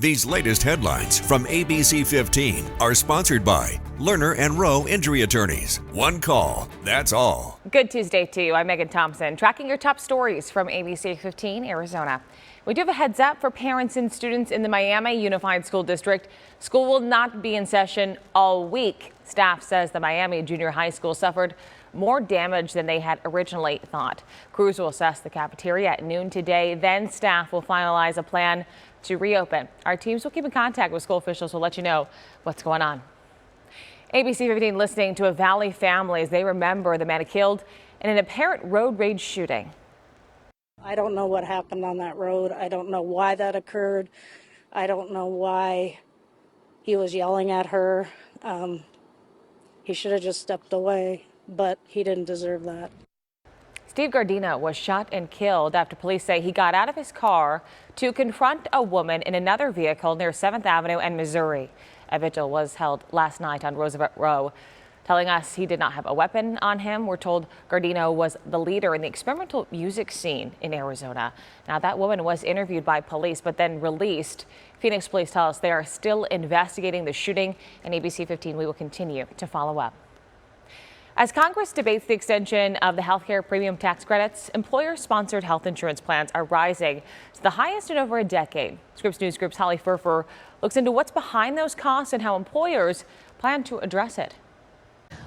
These latest headlines from ABC15 are sponsored by Lerner and Rowe Injury Attorneys. One call, that's all. Good Tuesday to you. I'm Megan Thompson, tracking your top stories from ABC15 Arizona. We do have a heads up for parents and students in the Miami Unified School District. School will not be in session all week. Staff says the Miami Junior High School suffered more damage than they had originally thought. Crews will assess the cafeteria at noon today. Then staff will finalize a plan to reopen. Our teams will keep in contact with school officials. We'll let you know what's going on. ABC 15 listening to a Valley family as they remember the man killed in an apparent road rage shooting. I don't know what happened on that road. I don't know why that occurred. I don't know why he was yelling at her. He should have just stepped away, but he didn't deserve that. Steve Gardino was shot and killed after police say he got out of his car to confront a woman in another vehicle near 7th Avenue and Missouri. A vigil was held last night on Roosevelt Row. Telling us he did not have a weapon on him. We're told Gardino was the leader in the experimental music scene in Arizona. Now, that woman was interviewed by police but then released. Phoenix police tell us they are still investigating the shooting, and ABC 15 we will continue to follow up. As Congress debates the extension of the health care premium tax credits, employer-sponsored health insurance plans are rising to the highest in over a decade. Scripps News Group's Holly Furfer looks into what's behind those costs and how employers plan to address it.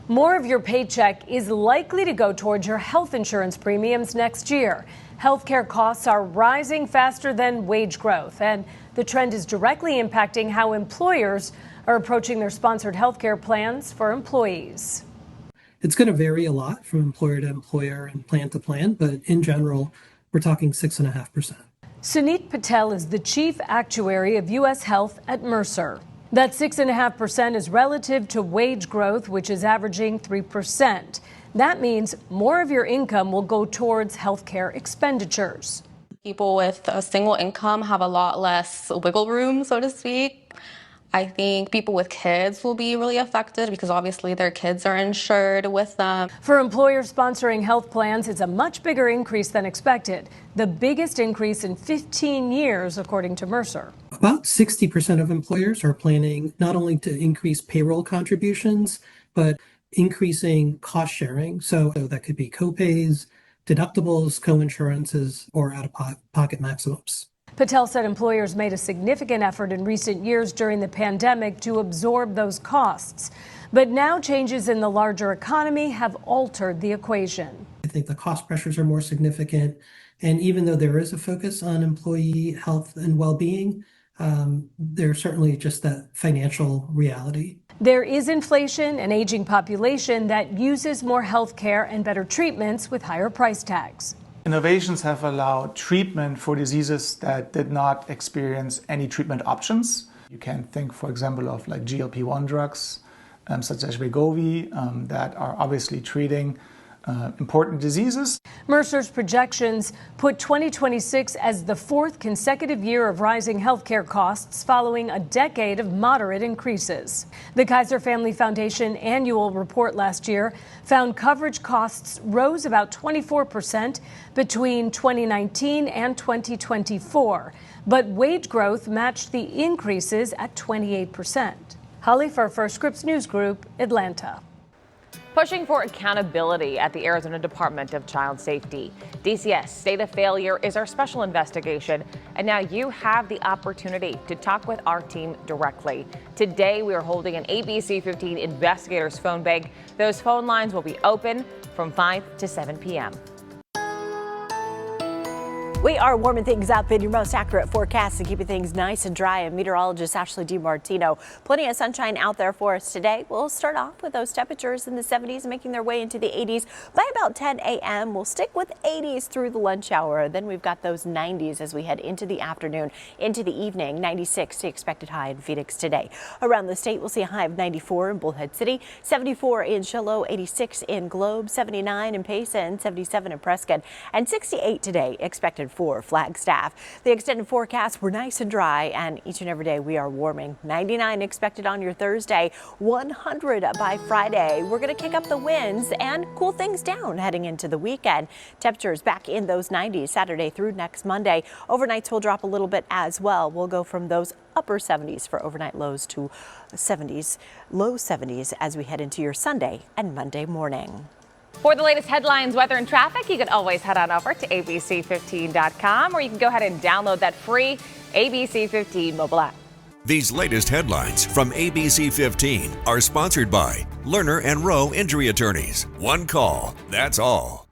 More of your paycheck is likely to go towards your health insurance premiums next year. Healthcare costs are rising faster than wage growth, and the trend is directly impacting how employers are approaching their sponsored healthcare plans for employees. It's going to vary a lot from employer to employer and plan to plan, but in general, we're talking 6.5%. Sunit Patel is the chief actuary of U.S. Health at Mercer. That 6.5% is relative to wage growth, which is averaging 3%. That means more of your income will go towards healthcare expenditures. People with a single income have a lot less wiggle room, so to speak. I think people with kids will be really affected because obviously their kids are insured with them. For employers sponsoring health plans, it's a much bigger increase than expected. The biggest increase in 15 years, according to Mercer. About 60% of employers are planning not only to increase payroll contributions, but increasing cost sharing. So that could be copays, deductibles, co-insurances, or out-of-pocket maximums. Patel said employers made a significant effort in recent years during the pandemic to absorb those costs. But now changes in the larger economy have altered the equation. I think the cost pressures are more significant. And even though there is a focus on employee health and well-being, there's certainly just that financial reality. There is inflation, an aging population that uses more health care and better treatments with higher price tags. Innovations have allowed treatment for diseases that did not experience any treatment options. You can think, for example, of like GLP-1 drugs, such as Wegovy, that are obviously treating important diseases. Mercer's projections put 2026 as the fourth consecutive year of rising healthcare costs following a decade of moderate increases. The Kaiser Family Foundation annual report last year found coverage costs rose about 24% between 2019 and 2024, but wage growth matched the increases at 28%. Holly Furfer, Scripps News Group, Atlanta. Pushing for accountability at the Arizona Department of Child Safety. DCS State of Failure is our special investigation, and now you have the opportunity to talk with our team directly. Today, we are holding an ABC 15 Investigators Phone Bank. Those phone lines will be open from 5 to 7 p.m. We are warming things up in your most accurate forecast and keeping things nice and dry. And meteorologist Ashley DiMartino. Plenty of sunshine out there for us today. We'll start off with those temperatures in the 70s, making their way into the 80s by about 10 a.m. We'll stick with 80s through the lunch hour. Then we've got those 90s as we head into the afternoon, into the evening. 96 the expected high in Phoenix today. Around the state, we'll see a high of 94 in Bullhead City, 74 in Shiloh, 86 in Globe, 79 in Payson, 77 in Prescott, and 68 today expected for Flagstaff. The extended forecasts were nice and dry, and each and every day we are warming. 99 expected on your Thursday, 100 by Friday. We're going to kick up the winds and cool things down heading into the weekend. Temperatures back in those 90s Saturday through next Monday. Overnights will drop a little bit as well. We'll go from those upper 70s for overnight lows to 70s, low 70s as we head into your Sunday and Monday morning. For the latest headlines, weather, and traffic, you can always head on over to ABC15.com, or you can go ahead and download that free ABC15 mobile app. These latest headlines from ABC15 are sponsored by Lerner and Rowe Injury Attorneys. One call, that's all.